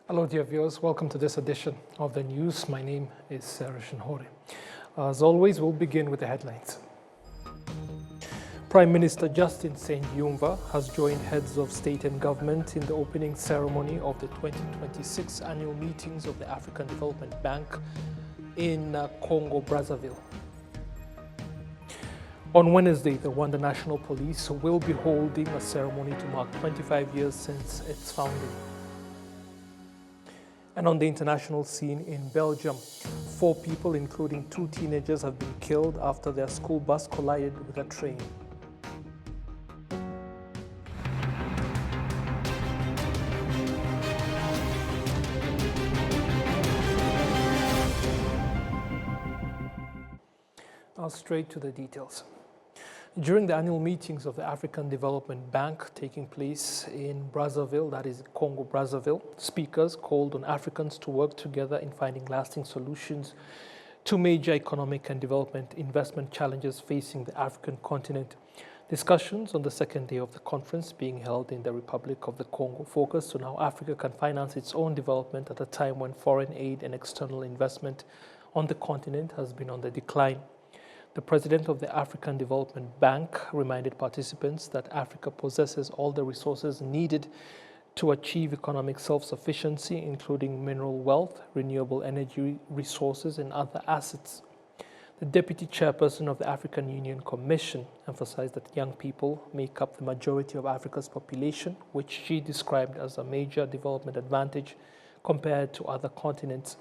Hello, dear viewers. Welcome to this edition of the news. My name is Roshan Hore. As always, we'll begin with the headlines. Prime Minister Justin Yumva has joined heads of state and government in the opening ceremony of the 2026 annual meetings of the African Development Bank in Congo-Brazzaville. On Wednesday, the Rwanda National Police will be holding a ceremony to mark 25 years since its founding. And on the international scene in Belgium, 4 people, including 2 teenagers, have been killed after their school bus collided with a train. Now straight to the details. During the annual meetings of the African Development Bank taking place in Brazzaville, that is Congo-Brazzaville, speakers called on Africans to work together in finding lasting solutions to major economic and development investment challenges facing the African continent. Discussions on the second day of the conference being held in the Republic of the Congo focused on how Africa can finance its own development at a time when foreign aid and external investment on the continent has been on the decline. The president of the African Development Bank reminded participants that Africa possesses all the resources needed to achieve economic self-sufficiency, including mineral wealth, renewable energy resources, and other assets. The deputy chairperson of the African Union Commission emphasized that young people make up the majority of Africa's population, which she described as a major development advantage compared to other continents.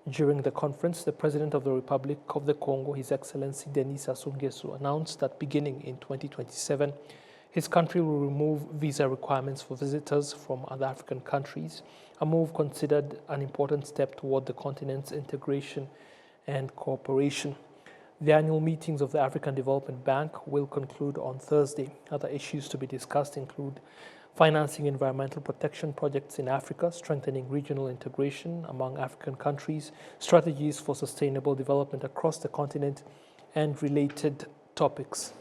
During the conference, the President of the Republic of the Congo, His Excellency Denis Sassou Nguesso, announced that beginning in 2027, his country will remove visa requirements for visitors from other African countries, a move considered an important step toward the continent's integration and cooperation. The annual meetings of the African Development Bank will conclude on Thursday. Other issues to be discussed include financing environmental protection projects in Africa, strengthening regional integration among African countries, strategies for sustainable development across the continent, and related topics.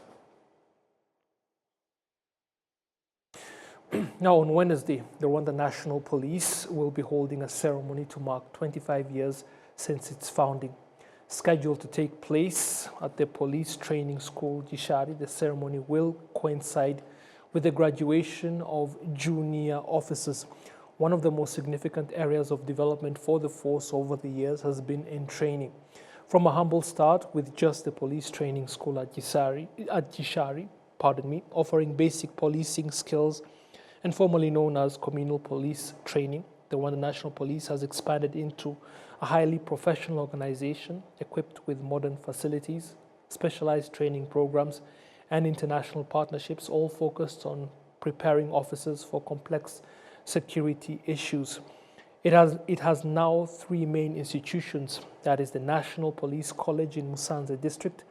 Now, on Wednesday, the Rwanda National Police will be holding a ceremony to mark 25 years since its founding. Scheduled to take place at the police training school, Gishari, the ceremony will coincide with the graduation of junior officers. One of the most significant areas of development for the force over the years has been in training. From a humble start with just the police training school at Gishari, offering basic policing skills and formerly known as communal police training, the Rwanda National Police has expanded into a highly professional organization equipped with modern facilities, specialized training programs, and international partnerships, all focused on preparing officers for complex security issues. It has now 3 main institutions, that is the National Police College in Musanze District,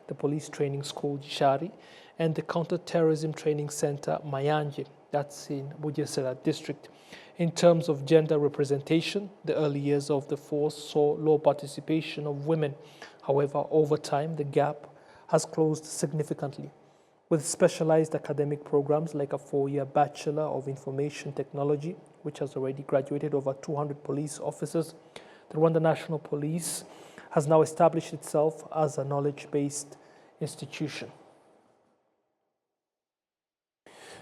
the Police Training School Gishari, and the Counter-Terrorism Training Center Mayanje, that's in Bugesera District. In terms of gender representation, the early years of the force saw low participation of women. However, over time, the gap has closed significantly. With specialized academic programs like a 4-year Bachelor of Information Technology, which has already graduated over 200 police officers, the Rwanda National Police has now established itself as a knowledge-based institution.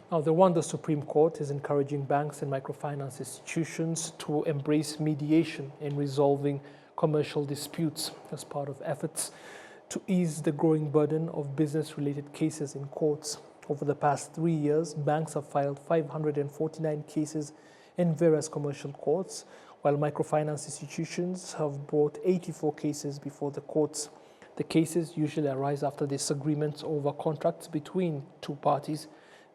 Now, the Rwanda Supreme Court is encouraging banks and microfinance institutions to embrace mediation in resolving commercial disputes as part of efforts to ease the growing burden of business-related cases in courts. Over the past 3 years, banks have filed 549 cases in various commercial courts, while microfinance institutions have brought 84 cases before the courts. The cases usually arise after disagreements over contracts between 2 parties,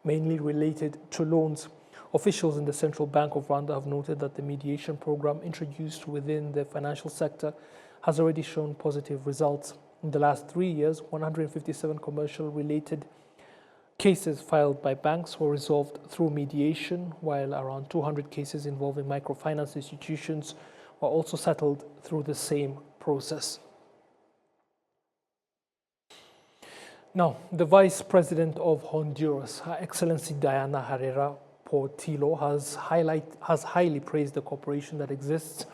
mainly related to loans. Officials in the Central Bank of Rwanda have noted that the mediation program introduced within the financial sector has already shown positive results. In the last 3 years, 157 commercial-related cases filed by banks were resolved through mediation, while around 200 cases involving microfinance institutions were also settled through the same process. Now, the Vice President of Honduras, Her Excellency Diana Herrera Portillo has highly praised the cooperation that exists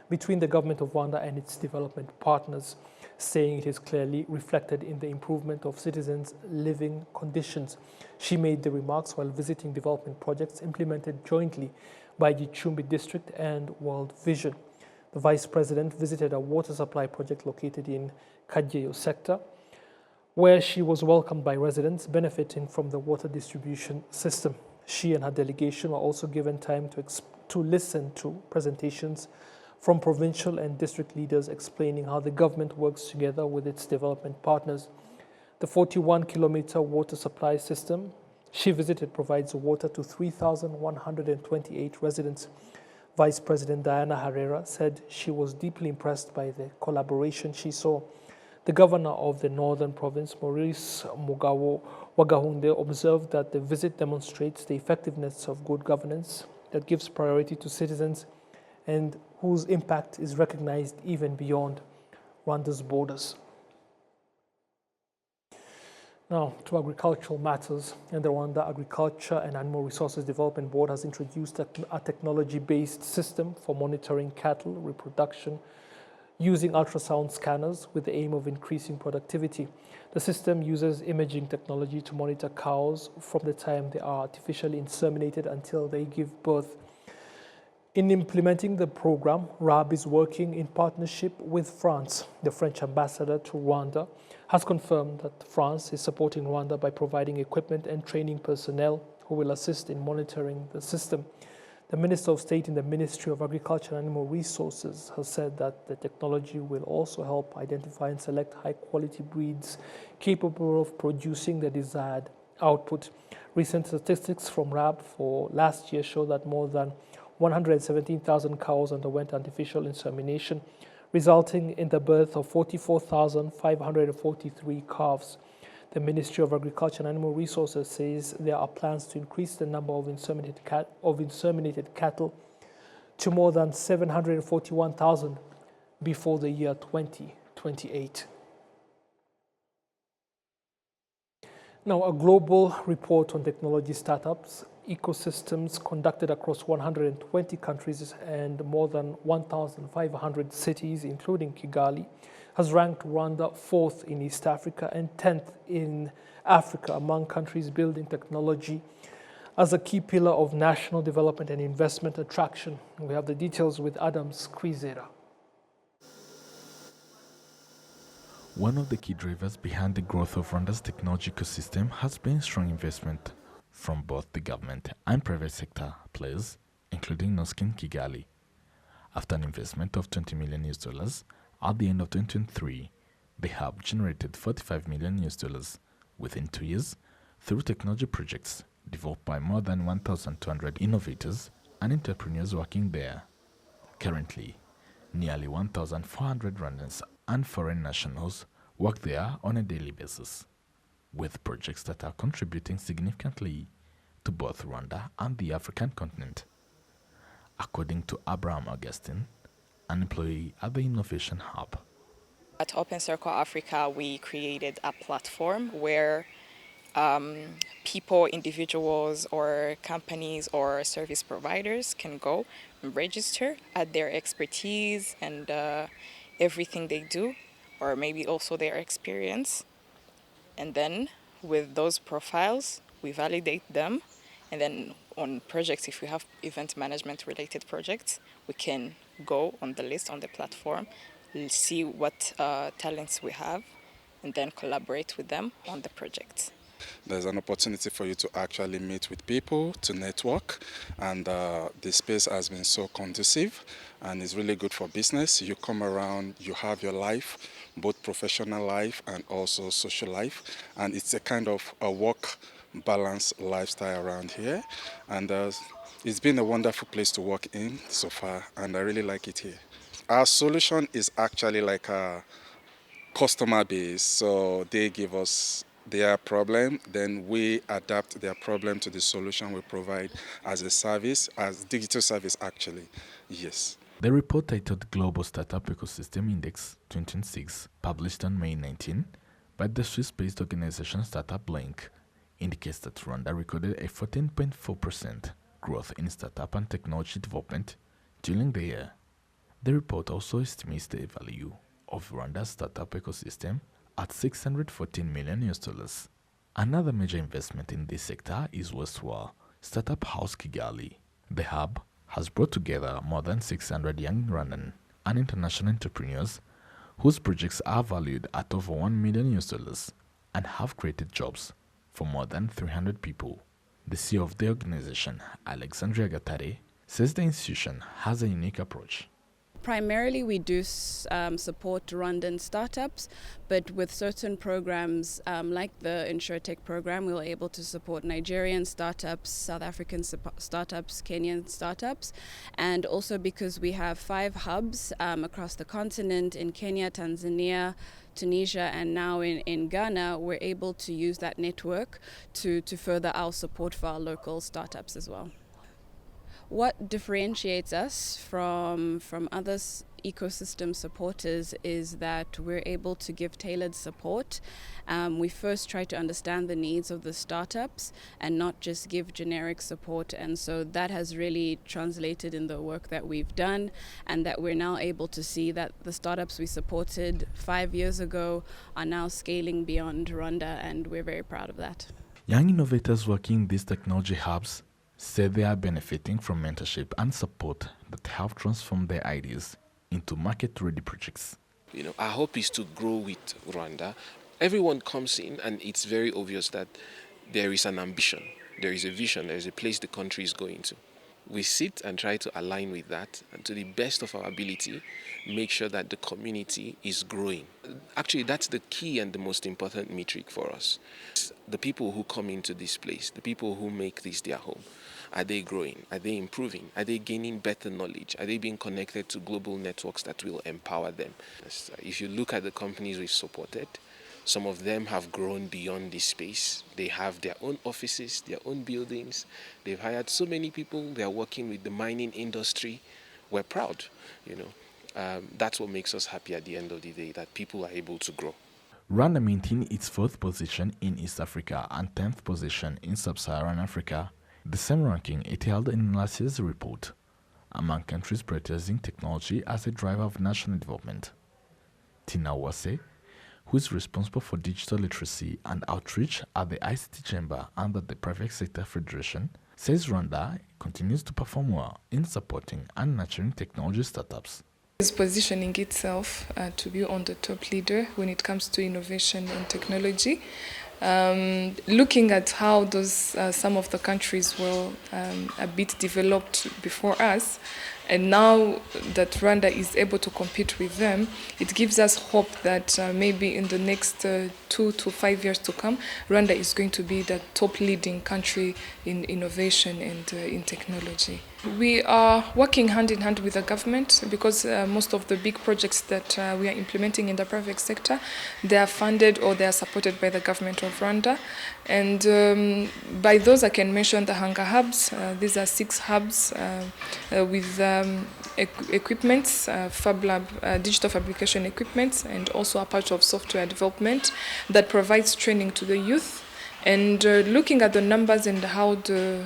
between the government of Rwanda and its development partners, saying it is clearly reflected in the improvement of citizens' living conditions. She made the remarks while visiting development projects implemented jointly by Gicumbi District and World Vision. The Vice President visited a water supply project located in Kageyo sector, where she was welcomed by residents benefiting from the water distribution system. She and her delegation were also given time to listen to presentations from provincial and district leaders explaining how the government works together with its development partners. The 41-kilometer water supply system she visited provides water to 3,128 residents. Vice President Diana Herrera said she was deeply impressed by the collaboration she saw. The governor of the northern province, Maurice Mugawo Wagahunde, observed that the visit demonstrates the effectiveness of good governance that gives priority to citizens and whose impact is recognized even beyond Rwanda's borders. Now, to agricultural matters, and the Rwanda Agriculture and Animal Resources Development Board has introduced a technology-based system for monitoring cattle reproduction using ultrasound scanners with the aim of increasing productivity. The system uses imaging technology to monitor cows from the time they are artificially inseminated until they give birth. In implementing the program, RAB is working in partnership with France. The French ambassador to Rwanda has confirmed that France is supporting Rwanda by providing equipment and training personnel who will assist in monitoring the system. The Minister of State in the Ministry of Agriculture and Animal Resources has said that the technology will also help identify and select high-quality breeds capable of producing the desired output. Recent statistics from RAB for last year show that more than 117,000 cows underwent artificial insemination, resulting in the birth of 44,543 calves. The Ministry of Agriculture and Animal Resources says there are plans to increase the number of inseminated cattle to more than 741,000 before the year 2028. Now, a global report on technology startups ecosystems conducted across 120 countries and more than 1,500 cities, including Kigali, has ranked Rwanda 4th in East Africa and 10th in Africa among countries building technology as a key pillar of national development and investment attraction. We have the details with Adams Kwizera. One of the key drivers behind the growth of Rwanda's technology ecosystem has been strong investment from both the government and private sector players, including Noskin Kigali. After an investment of $20 million at the end of 2023, they have generated $45 million within 2 years through technology projects developed by more than 1,200 innovators and entrepreneurs working there. Currently, nearly 1,400 Rwandans and foreign nationals work there on a daily basis, with projects that are contributing significantly to both Rwanda and the African continent. According to Abraham Augustine, an employee at the Innovation Hub. At Open Circle Africa, we created a platform where people, individuals, or companies or service providers can go and register, add their expertise and everything they do, or maybe also their experience. And then with those profiles, we validate them. And then on projects, if we have event management related projects, we can go on the list on the platform, see what talents we have, and then collaborate with them on the projects. There's an opportunity for you to actually meet with people, to network, and the space has been so conducive and it's really good for business. You come around, you have your life, both professional life and also social life, and it's a kind of a work balance lifestyle around here, and it's been a wonderful place to work in so far, and I really like it here. Our solution is actually like a customer base, so they give us their problem, then we adapt their problem to the solution we provide as a service, as digital service actually, yes. The report titled Global Startup Ecosystem Index 2026, published on May 19 by the Swiss-based organization Startup Link, indicates that Rwanda recorded a 14.4% growth in startup and technology development during the year. The report also estimates the value of Rwanda's startup ecosystem at $614 million. Another major investment in this sector is Westwall Startup House Kigali. The hub has brought together more than 600 young Rwandan and international entrepreneurs whose projects are valued at over $1 million and have created jobs for more than 300 people. The CEO of the organization, Alexandria Gatare, says the institution has a unique approach. Primarily, we do support Rwandan startups, but with certain programs like the InsurTech program, we were able to support Nigerian startups, South African startups, Kenyan startups, and also because we have 5 hubs across the continent in Kenya, Tanzania, Tunisia, and now in Ghana, we're able to use that network to further our support for our local startups as well. What differentiates us from other ecosystem supporters is that we're able to give tailored support. We first try to understand the needs of the startups and not just give generic support, and so that has really translated in the work that we've done, and that we're now able to see that the startups we supported 5 years ago are now scaling beyond Rwanda, and we're very proud of that. Young innovators working in these technology hubs say they are benefiting from mentorship and support that help transform their ideas into market-ready projects. Our hope is to grow with Rwanda. Everyone comes in and it's very obvious that there is an ambition, there is a vision, there is a place the country is going to. We sit and try to align with that and to the best of our ability, make sure that the community is growing. Actually, that's the key and the most important metric for us. The people who come into this place, the people who make this their home, are they growing? Are they improving? Are they gaining better knowledge? Are they being connected to global networks that will empower them? If you look at the companies we've supported, some of them have grown beyond this space. They have their own offices, their own buildings. They've hired so many people. They're working with the mining industry. We're proud, That's what makes us happy at the end of the day, that people are able to grow. Rwanda maintained its 4th position in East Africa and 10th position in Sub-Saharan Africa, the same ranking it held in last year's report, among countries prioritizing technology as a driver of national development. Tina Wase, who is responsible for digital literacy and outreach at the ICT Chamber under the Private Sector Federation, says Rwanda continues to perform well in supporting and nurturing technology startups. It's positioning itself to be on the top leader when it comes to innovation and technology. Looking at how some of the countries were a bit developed before us, and now that Rwanda is able to compete with them, it gives us hope that maybe in the next 2 to 5 years to come, Rwanda is going to be the top leading country in innovation and in technology. We are working hand in hand with the government because most of the big projects that we are implementing in the private sector, they are funded or they are supported by the government of Rwanda. And by those I can mention the Hunger Hubs. These are 6 hubs with equipments, Fab Lab, digital fabrication equipments, and also a part of software development that provides training to the youth. And looking at the numbers and how the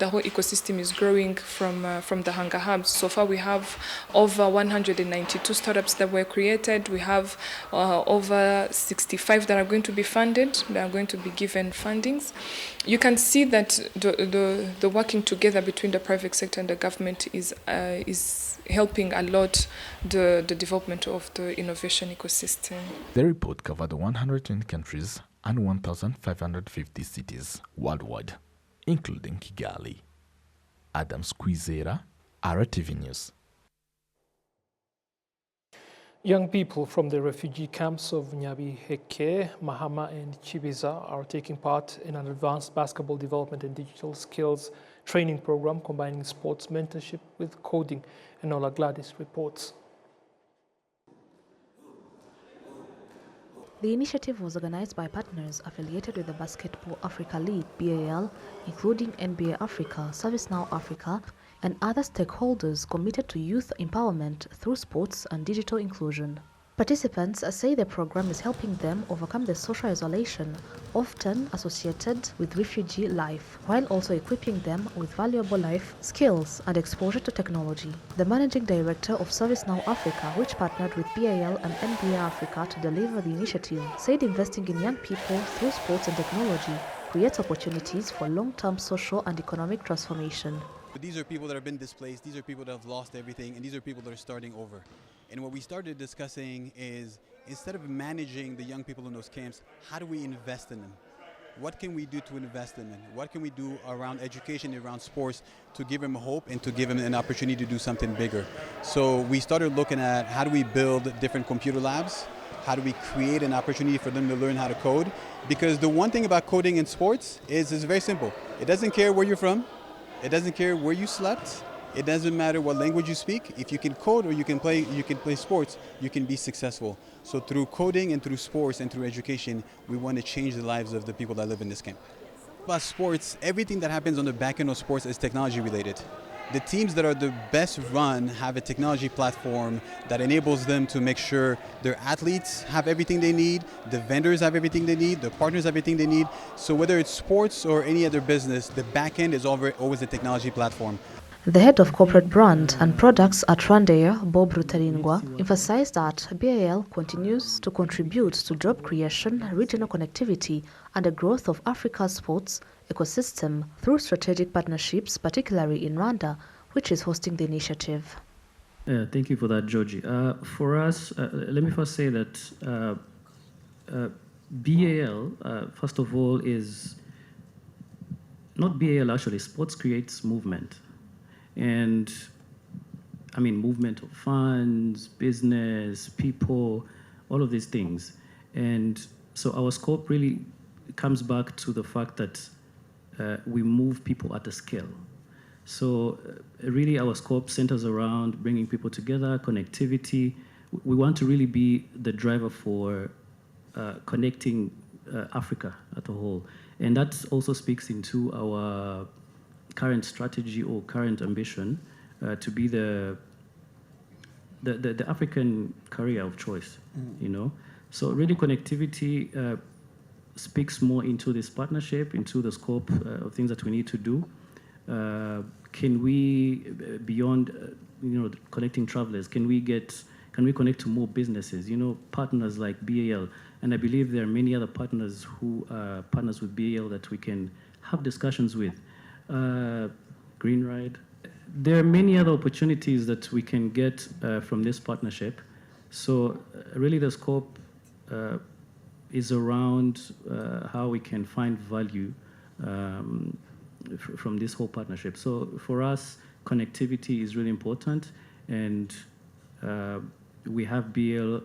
whole ecosystem is growing from the Hunger Hubs, so far we have over 192 startups that were created. We have over 65 that are going to be funded, that are going to be given fundings. You can see that the working together between the private sector and the government is helping a lot the development of the innovation ecosystem. The report covered 120 countries and 1,550 cities worldwide, including Kigali. Adam Squizera, RwandaTV News. Young people from the refugee camps of Nyabiheke, Mahama and Chibiza are taking part in an advanced basketball development and digital skills training program combining sports mentorship with coding. Enola Gladys reports. The initiative was organized by partners affiliated with the Basketball Africa League, BAL, including NBA Africa, ServiceNow Africa, and other stakeholders committed to youth empowerment through sports and digital inclusion. Participants say the program is helping them overcome the social isolation often associated with refugee life, while also equipping them with valuable life skills and exposure to technology. The managing director of ServiceNow Africa, which partnered with BAL and NBA Africa to deliver the initiative, said investing in young people through sports and technology creates opportunities for long-term social and economic transformation. These are people that have been displaced, these are people that have lost everything, and these are people that are starting over. And what we started discussing is, instead of managing the young people in those camps, how do we invest in them? What can we do to invest in them? What can we do around education, around sports, to give them hope and to give them an opportunity to do something bigger? So we started looking at how do we build different computer labs? How do we create an opportunity for them to learn how to code? Because the one thing about coding in sports is it's very simple. It doesn't care where you're from. It doesn't care where you slept. It doesn't matter what language you speak. If you can code or you can play sports, you can be successful. So through coding and through sports and through education, we want to change the lives of the people that live in this camp. About sports, everything that happens on the back end of sports is technology related. The teams that are the best run have a technology platform that enables them to make sure their athletes have everything they need, the vendors have everything they need, the partners have everything they need. So whether it's sports or any other business, the back end is always a technology platform. The head of corporate brand and products at RwandaTV, Bob Rutaringwa, emphasized that BAL continues to contribute to job creation, regional connectivity, and the growth of Africa's sports ecosystem through strategic partnerships, particularly in Rwanda, which is hosting the initiative. Thank you for that, Georgie. For us, let me first say that BAL, first of all, is not BAL actually, sports creates movement. And I mean, movement of funds, business, people, all of these things. And so our scope really comes back to the fact that we move people at a scale. So really our scope centers around bringing people together, connectivity. We want to really be the driver for connecting Africa as a whole. And that also speaks into our current strategy or current ambition to be the African career of choice, you know. So really connectivity speaks more into this partnership, into the scope of things that we need to do. Can we, beyond you know, connecting travelers, can we connect to more businesses, you know, partners like BAL, and I believe there are many other partners who are partners with BAL that we can have discussions with. Green Ride. There are many other opportunities that we can get from this partnership. So really the scope is around how we can find value from this whole partnership. So for us, connectivity is really important, and we have BL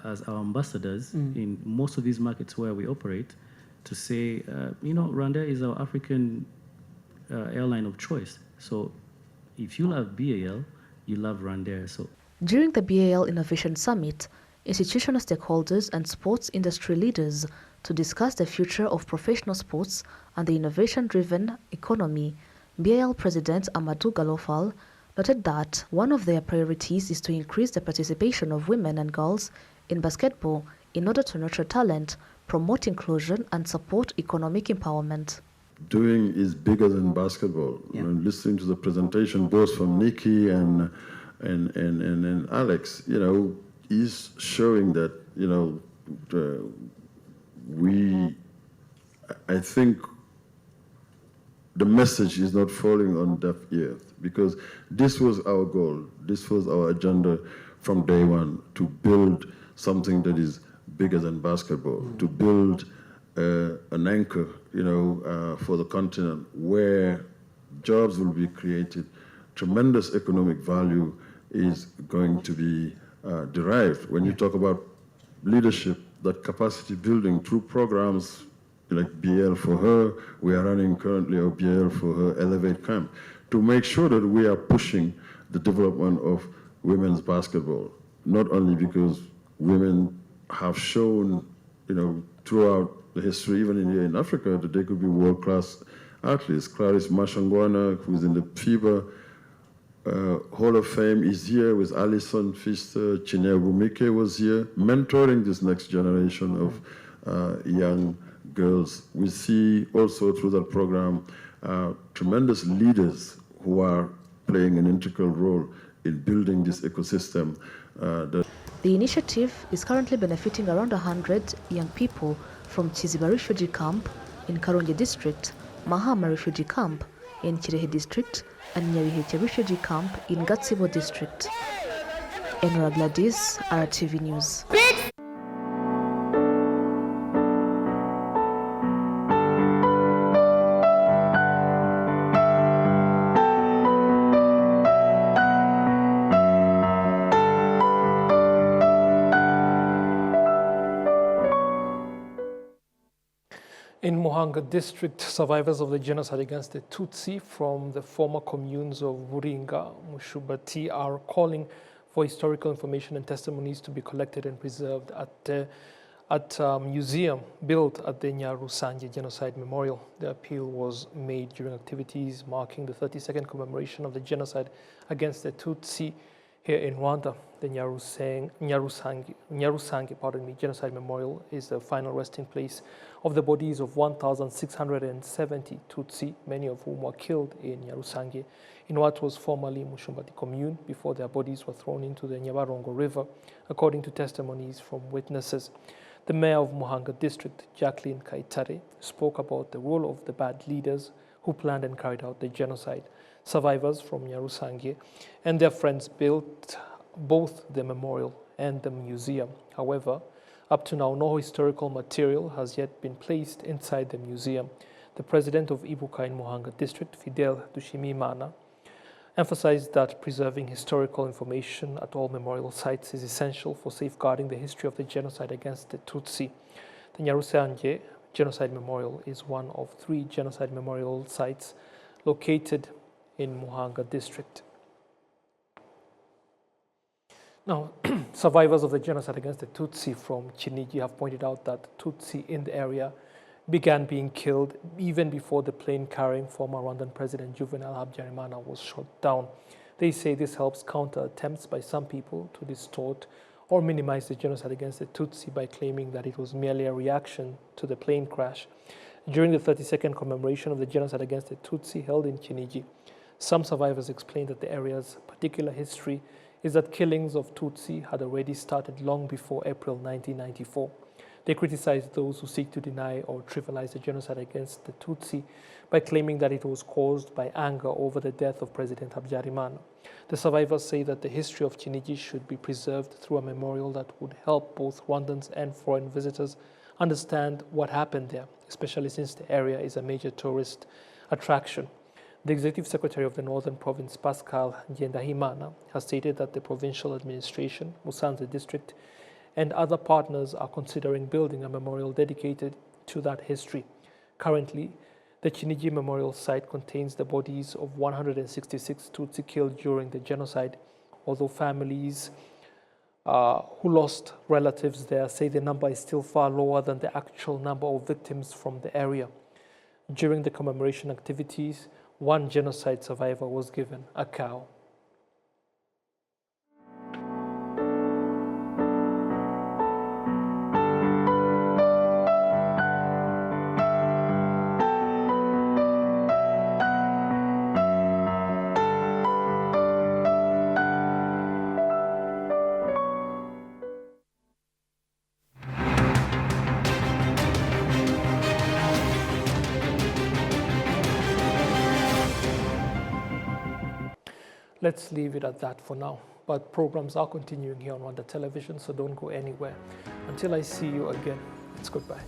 as our ambassadors in most of these markets where we operate to say, you know, Rwanda is our African airline of choice. So if you love BAL, you love Rwanda. So during the BAL Innovation Summit, institutional stakeholders and sports industry leaders to discuss the future of professional sports and the innovation-driven economy, BAL President Amadou Galofal noted that one of their priorities is to increase the participation of women and girls in basketball in order to nurture talent, promote inclusion, and support economic empowerment. Doing is bigger than basketball. Yeah. Listening to the presentation both from Nikki and Alex, you know, is showing that, you know, I think the message is not falling on deaf ears, because this was our goal, this was our agenda from day one, to build something that is bigger than basketball, to build an anchor, you know, for the continent where jobs will be created, tremendous economic value is going to be derived. When you talk about leadership, that capacity building through programs like BL for Her, we are running currently a BL for Her Elevate Camp to make sure that we are pushing the development of women's basketball, not only because women have shown, you know, throughout the history, even in Africa, that they could be world-class athletes. Clarisse Mashangwana, who's in the FIBA Hall of Fame is here with Alison Pfister, Chinebu Mike was here, mentoring this next generation of young girls. We see also through that program tremendous leaders who are playing an integral role in building this ecosystem. The initiative is currently benefiting around 100 young people from Chiziba Refugee Camp in Karongi District, Mahama Refugee Camp in Kirehe District, and Nyabiheche Refugee Camp in Gatsibo District. Enora Gladys, RTV News. In Muhanga district, survivors of the genocide against the Tutsi from the former communes of Buringa, Mushubati are calling for historical information and testimonies to be collected and preserved at a museum built at the Nyarusangi Genocide Memorial. The appeal was made during activities marking the 32nd commemoration of the genocide against the Tutsi here in Rwanda. The Nyarusangi Genocide Memorial is the final resting place of the bodies of 1,670 Tutsi, many of whom were killed in Nyarusangi, in what was formerly Mushumbati commune, before their bodies were thrown into the Nyabarongo River, according to testimonies from witnesses. The mayor of Muhanga district, Jacqueline Kaitare, spoke about the role of the bad leaders who planned and carried out the genocide. Survivors from Nyarusangi and their friends built both the memorial and the museum. However, up to now, no historical material has yet been placed inside the museum. The president of Ibuka in Muhanga district, Fidel Dushimimana, emphasized that preserving historical information at all memorial sites is essential for safeguarding the history of the genocide against the Tutsi. The Nyarusangi Genocide Memorial is one of 3 genocide memorial sites located in Muhanga district. Now, survivors of the genocide against the Tutsi from Chinigi have pointed out that Tutsi in the area began being killed even before the plane carrying former Rwandan President Juvenal Habyarimana was shot down. They say this helps counter attempts by some people to distort or minimize the genocide against the Tutsi by claiming that it was merely a reaction to the plane crash. During the 32nd commemoration of the genocide against the Tutsi held in Chinigi, some survivors explained that the area's particular history is that killings of Tutsi had already started long before April 1994. They criticized those who seek to deny or trivialize the genocide against the Tutsi by claiming that it was caused by anger over the death of President Habyarimana. The survivors say that the history of Chinigi should be preserved through a memorial that would help both Rwandans and foreign visitors understand what happened there, especially since the area is a major tourist attraction. The Executive Secretary of the Northern Province, Pascal Ngendahimana, has stated that the provincial administration, Musanze District, and other partners are considering building a memorial dedicated to that history. Currently, the Chinigi Memorial Site contains the bodies of 166 Tutsi killed during the genocide, although families who lost relatives there say the number is still far lower than the actual number of victims from the area. During the commemoration activities, one genocide survivor was given a cow. Let's leave it at that for now. But programs are continuing here on Rwanda Television, so don't go anywhere. Until I see you again, it's goodbye.